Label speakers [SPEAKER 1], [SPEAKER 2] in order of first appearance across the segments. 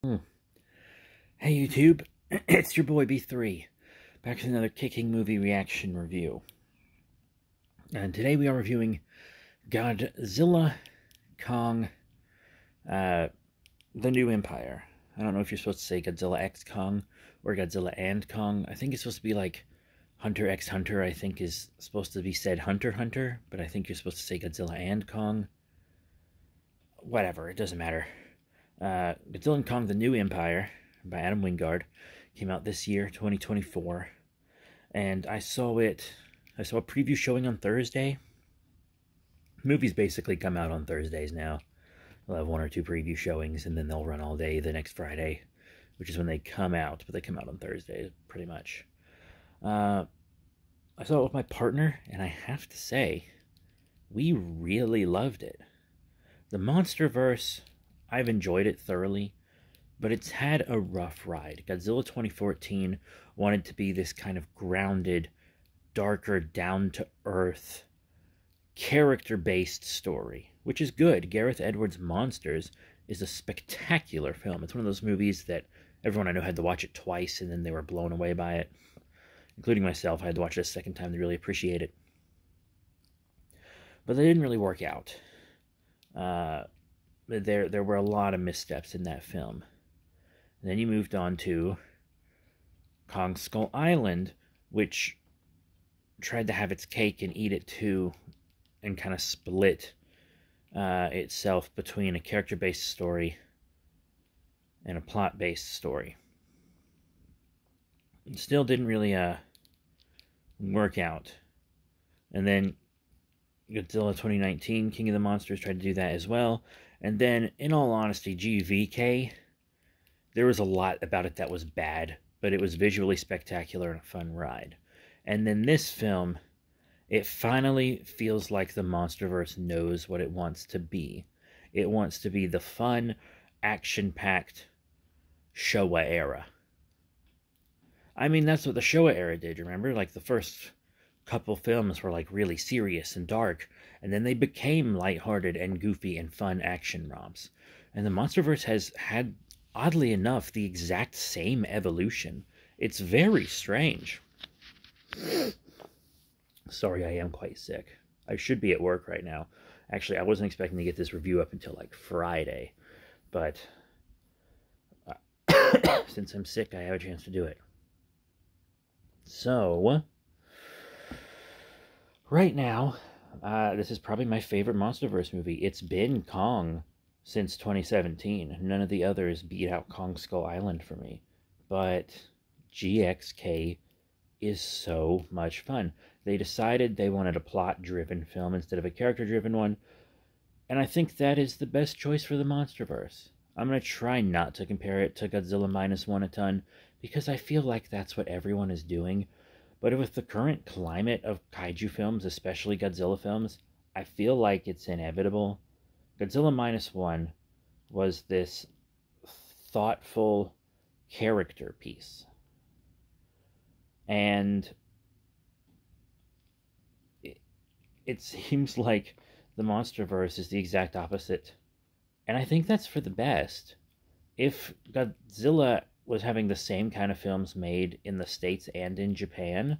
[SPEAKER 1] Hmm. Hey YouTube, it's your boy B3, back with another kicking movie reaction review. And today we are reviewing Godzilla, Kong, The New Empire. I don't know if you're supposed to say Godzilla X Kong or Godzilla and Kong. I think it's supposed to be like Hunter x Hunter, I think is supposed to be said Hunter Hunter, but I think you're supposed to say Godzilla and Kong. Whatever, it doesn't matter. Godzilla and Kong, The New Empire by Adam Wingard came out this year, 2024, and I saw a preview showing on Thursday. Movies basically come out on Thursdays now. They'll have one or two preview showings, and then they'll run all day the next Friday, which is when they come out, but they come out on Thursdays, pretty much. I saw it with my partner, and I have to say, we really loved it. The MONSTERVERSE, I've enjoyed it thoroughly, but it's had a rough ride. Godzilla 2014 wanted to be this kind of grounded, darker, down-to-earth, character-based story, which is good. Gareth Edwards' Monsters is a spectacular film. It's one of those movies that everyone I know had to watch it twice, and then they were blown away by it, including myself. I had to watch it a second time to really appreciate it. But they didn't really work out. There were a lot of missteps in that film. And then you moved on to Kong Skull Island, which tried to have its cake and eat it too, and kind of split itself between a character-based story and a plot-based story. It still didn't really work out. And then Godzilla 2019, King of the Monsters, tried to do that as well. And then, in all honesty, GVK, there was a lot about it that was bad, but it was visually spectacular and a fun ride. And then this film, it finally feels like the MONSTERVERSE knows what it wants to be. It wants to be the fun, action-packed Showa era. I mean, that's what the Showa era did, remember? Like, the first couple films were like really serious and dark, and then they became lighthearted and goofy and fun action romps. And the MONSTERVERSE has had, oddly enough, the exact same evolution. It's very strange. Sorry, I am quite sick. I should be at work right now. Actually, I wasn't expecting to get this review up until like Friday, but since I'm sick, I have a chance to do it. So right now, this is probably my favorite MONSTERVERSE movie. It's been Kong since 2017. None of the others beat out Kong Skull Island for me. But GXK is so much fun. They decided they wanted a plot-driven film instead of a character-driven one, and I think that is the best choice for the MONSTERVERSE. I'm going to try not to compare it to Godzilla -1 a ton, because I feel like that's what everyone is doing. But with the current climate of kaiju films, especially Godzilla films, I feel like it's inevitable. Godzilla -1 was this thoughtful character piece. And it seems like the MONSTERVERSE is the exact opposite. And I think that's for the best. If Godzilla was having the same kind of films made in the States and in Japan,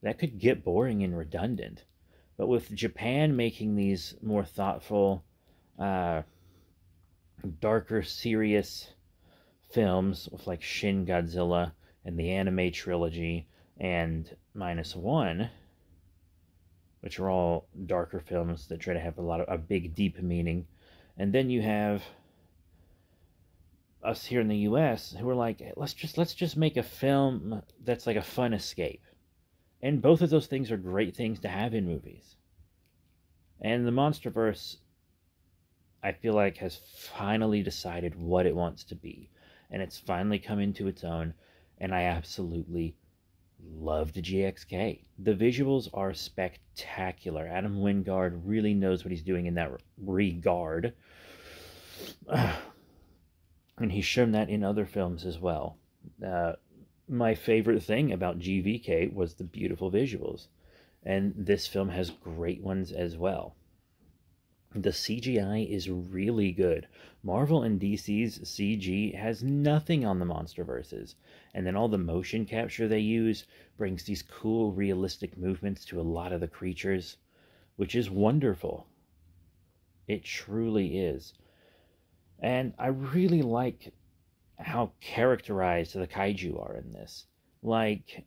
[SPEAKER 1] that could get boring and redundant. But with Japan making these more thoughtful, darker, serious films with like Shin Godzilla and the anime trilogy and -1, which are all darker films that try to have a big, deep meaning. And then you have us here in the U.S. who are like, let's just make a film that's like a fun escape. And both of those things are great things to have in movies. And the MONSTERVERSE, I feel like, has finally decided what it wants to be. And it's finally come into its own, and I absolutely loved GXK. The visuals are spectacular. Adam Wingard really knows what he's doing in that regard. And he's shown that in other films as well. My favorite thing about GVK was the beautiful visuals. And this film has great ones as well. The CGI is really good. Marvel and DC's CG has nothing on the MonsterVerses, and then all the motion capture they use brings these cool, realistic movements to a lot of the creatures, which is wonderful. It truly is. And I really like how characterized the kaiju are in this. Like,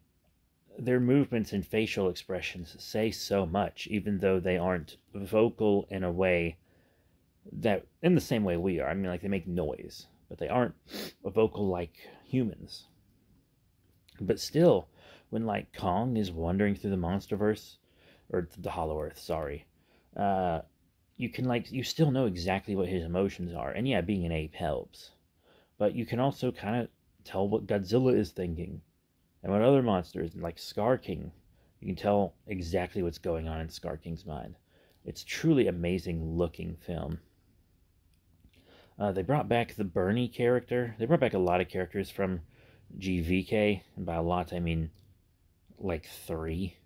[SPEAKER 1] their movements and facial expressions say so much, even though they aren't vocal in a way that, in the same way we are. I mean, like, they make noise, but they aren't vocal like humans. But still, when, like, Kong is wandering through the MonsterVerse, or the Hollow Earth, sorry, you can, like, you still know exactly what his emotions are. And yeah, being an ape helps. But you can also kind of tell what Godzilla is thinking. And what other monsters, like Scar King, you can tell exactly what's going on in Scar King's mind. It's truly amazing looking film. They brought back the Bernie character. They brought back a lot of characters from GVK. And by a lot, I mean like 3.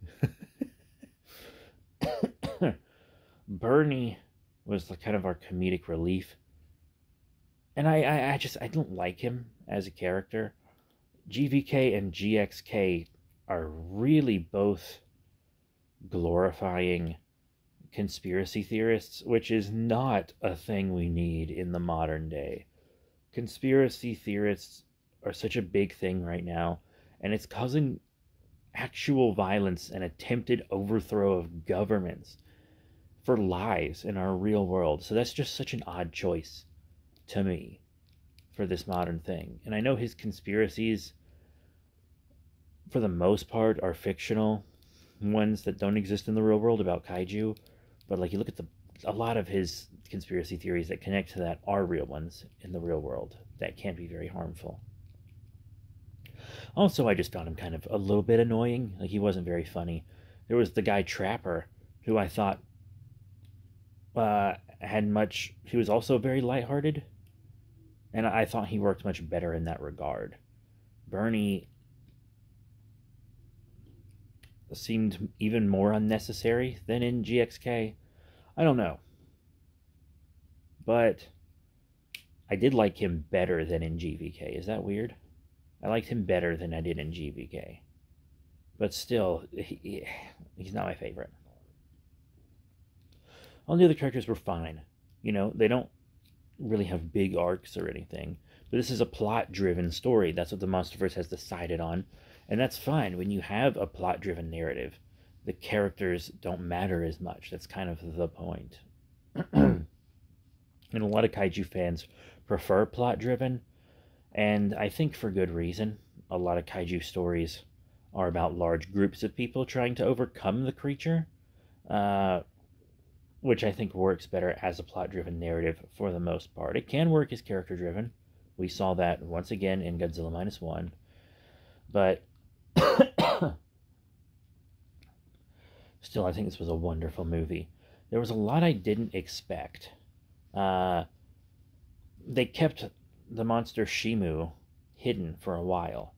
[SPEAKER 1] Bernie was kind of our comedic relief. And I don't like him as a character. GVK and GXK are really both glorifying conspiracy theorists, which is not a thing we need in the modern day. Conspiracy theorists are such a big thing right now, and it's causing actual violence and attempted overthrow of governments for lives in our real world. So that's just such an odd choice to me for this modern thing. And I know his conspiracies, for the most part, are fictional ones that don't exist in the real world about kaiju. But like, you look at a lot of his conspiracy theories that connect to that are real ones in the real world that can be very harmful. Also, I just found him kind of a little bit annoying. Like, he wasn't very funny. There was the guy Trapper, who I thought he was also very lighthearted. And I thought he worked much better in that regard. Bernie seemed even more unnecessary than in GXK. I don't know. But I did like him better than in GVK. Is that weird? I liked him better than I did in GVK. But still, he's not my favorite. All the other characters were fine. You know, they don't really have big arcs or anything. But this is a plot-driven story. That's what the MonsterVerse has decided on. And that's fine. When you have a plot-driven narrative, the characters don't matter as much. That's kind of the point. And a lot of kaiju fans prefer plot-driven. And I think for good reason. A lot of kaiju stories are about large groups of people trying to overcome the creature. Which I think works better as a plot-driven narrative for the most part. It can work as character-driven. We saw that once again in Godzilla -1. But still, I think this was a wonderful movie. There was a lot I didn't expect. They kept the monster Shimu hidden for a while.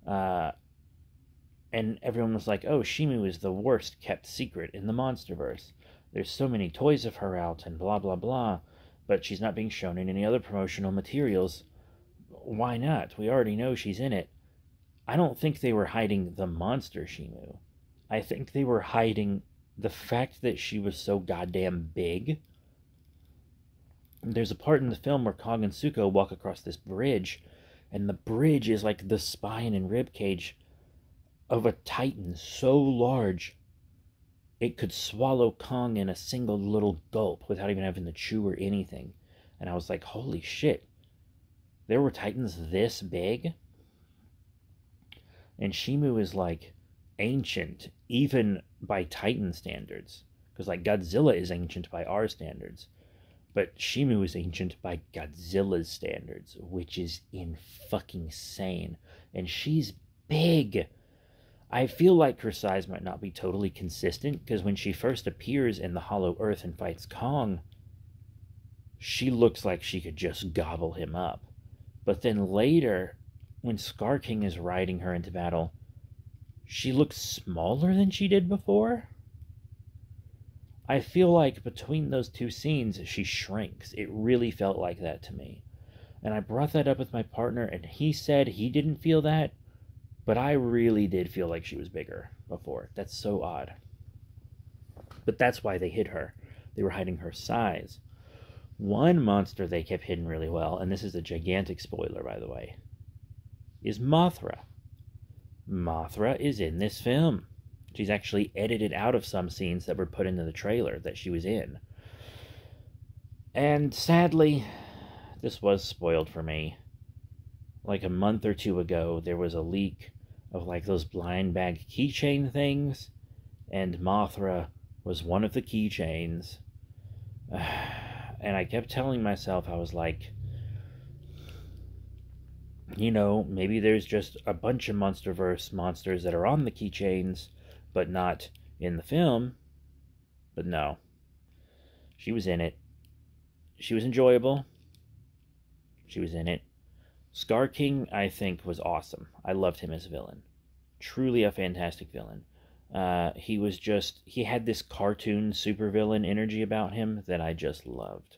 [SPEAKER 1] And everyone was like, oh, Shimu is the worst kept secret in the MonsterVerse. There's so many toys of her out and blah, blah, blah, but she's not being shown in any other promotional materials. Why not? We already know she's in it. I don't think they were hiding the monster Shimu. I think they were hiding the fact that she was so goddamn big. There's a part in the film where Kong and Suko walk across this bridge, and the bridge is like the spine and rib cage of a titan so large it could swallow Kong in a single little gulp without even having to chew or anything. And I was like, holy shit. There were titans this big? And Shimu is like ancient, even by titan standards. Because like Godzilla is ancient by our standards. But Shimu is ancient by Godzilla's standards, which is fucking insane. And she's big. I feel like her size might not be totally consistent, because when she first appears in the Hollow Earth and fights Kong, she looks like she could just gobble him up. But then later, when Scar King is riding her into battle, she looks smaller than she did before? I feel like between those two scenes, she shrinks. It really felt like that to me. And I brought that up with my partner, and he said he didn't feel that, but I really did feel like she was bigger before. That's so odd. But that's why they hid her. They were hiding her size. One monster they kept hidden really well, and this is a gigantic spoiler, by the way, is Mothra. Mothra is in this film. She's actually edited out of some scenes that were put into the trailer that she was in. And sadly, this was spoiled for me. Like a month or two ago, there was a leak of like those blind bag keychain things, and Mothra was one of the keychains. And I kept telling myself, I was like, you know, maybe there's just a bunch of MONSTERVERSE monsters that are on the keychains, but not in the film. But no. She was in it. She was enjoyable. She was in it. Scar King, I think, was awesome. I loved him as a villain. Truly a fantastic villain. He had this cartoon supervillain energy about him that I just loved.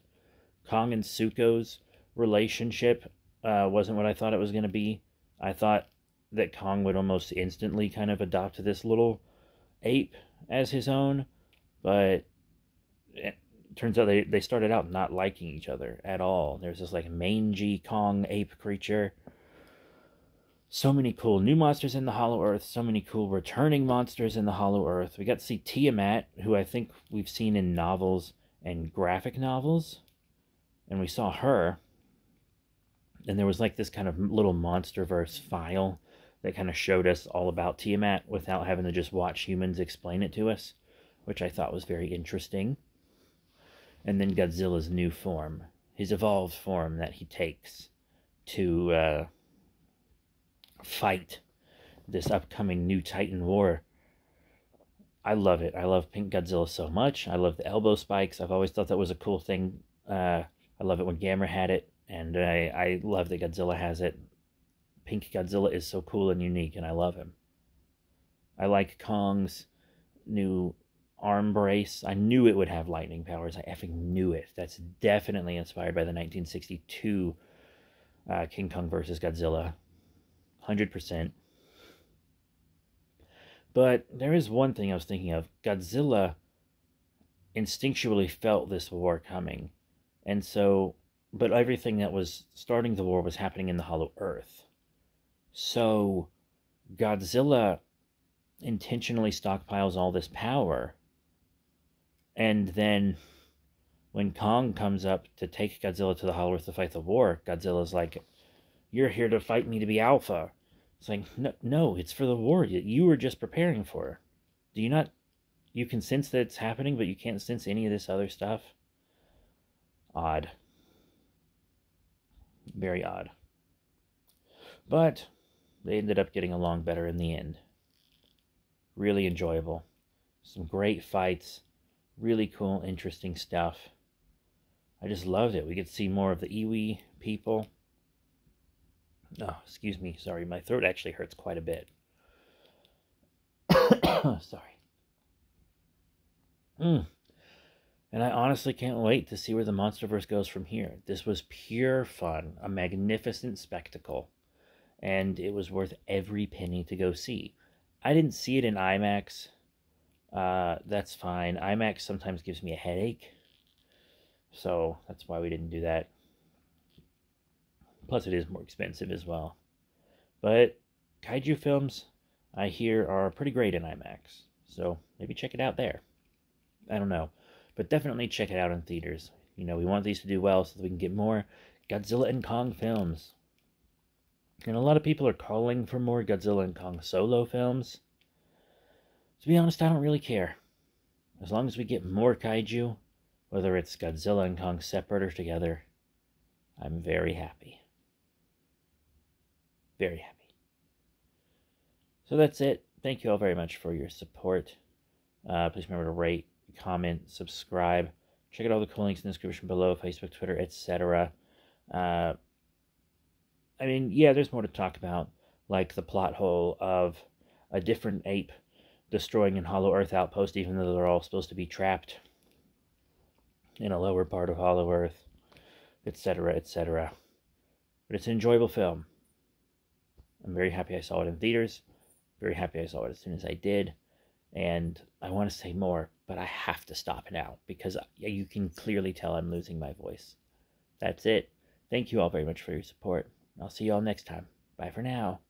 [SPEAKER 1] Kong and Zuko's relationship wasn't what I thought it was going to be. I thought that Kong would almost instantly kind of adopt this little ape as his own, but it turns out they started out not liking each other at all. There's this like mangy Kong ape creature. So many cool new monsters in the Hollow Earth, so many cool returning monsters in the Hollow Earth. We got to see Tiamat, who I think we've seen in novels and graphic novels, and we saw her, and there was like this kind of little MONSTERVERSE file that kind of showed us all about Tiamat without having to just watch humans explain it to us, which I thought was very interesting. And then Godzilla's new form, his evolved form that he takes to fight this upcoming new Titan war. I love it. I love Pink Godzilla so much. I love the elbow spikes. I've always thought that was a cool thing. I love it when Gamera had it, and I love that Godzilla has it. Pink Godzilla is so cool and unique, and I love him. I like Kong's new arm brace. I knew it would have lightning powers. I effing knew it. That's definitely inspired by the 1962 King Kong versus Godzilla. 100%. But there is one thing I was thinking of. Godzilla instinctually felt this war coming. And so, but everything that was starting the war was happening in the Hollow Earth. So, Godzilla intentionally stockpiles all this power. And then, when Kong comes up to take Godzilla to the Hollow Earth to fight the war, Godzilla's like, "You're here to fight me to be alpha." It's like, no, it's for the war you were just preparing for. Do you not, you can sense that it's happening, but you can't sense any of this other stuff? Odd. Very odd. But they ended up getting along better in the end. Really enjoyable. Some great fights. Really cool, interesting stuff. I just loved it. We get to see more of the Iwi people. Oh, excuse me. Sorry, my throat actually hurts quite a bit. Sorry. And I honestly can't wait to see where the MONSTERVERSE goes from here. This was pure fun, a magnificent spectacle, and it was worth every penny to go see. I didn't see it in IMAX. That's fine. IMAX sometimes gives me a headache, so that's why we didn't do that. Plus, it is more expensive as well. But kaiju films, I hear, are pretty great in IMAX. So maybe check it out there. I don't know. But definitely check it out in theaters. You know, we want these to do well so that we can get more Godzilla and Kong films. And a lot of people are calling for more Godzilla and Kong solo films. To be honest, I don't really care. As long as we get more kaiju, whether it's Godzilla and Kong separate or together, I'm very happy. Very happy. So that's it. Thank you all very much for your support. Please remember to rate, comment, subscribe. Check out all the cool links in the description below, Facebook, Twitter, etc. I mean, yeah, there's more to talk about, like the plot hole of a different ape destroying an Hollow Earth outpost, even though they're all supposed to be trapped. in a lower part of Hollow Earth, etc., etc. But it's an enjoyable film. I'm very happy I saw it in theaters. Very happy I saw it as soon as I did. And I want to say more, but I have to stop now because you can clearly tell I'm losing my voice. That's it. Thank you all very much for your support. I'll see you all next time. Bye for now.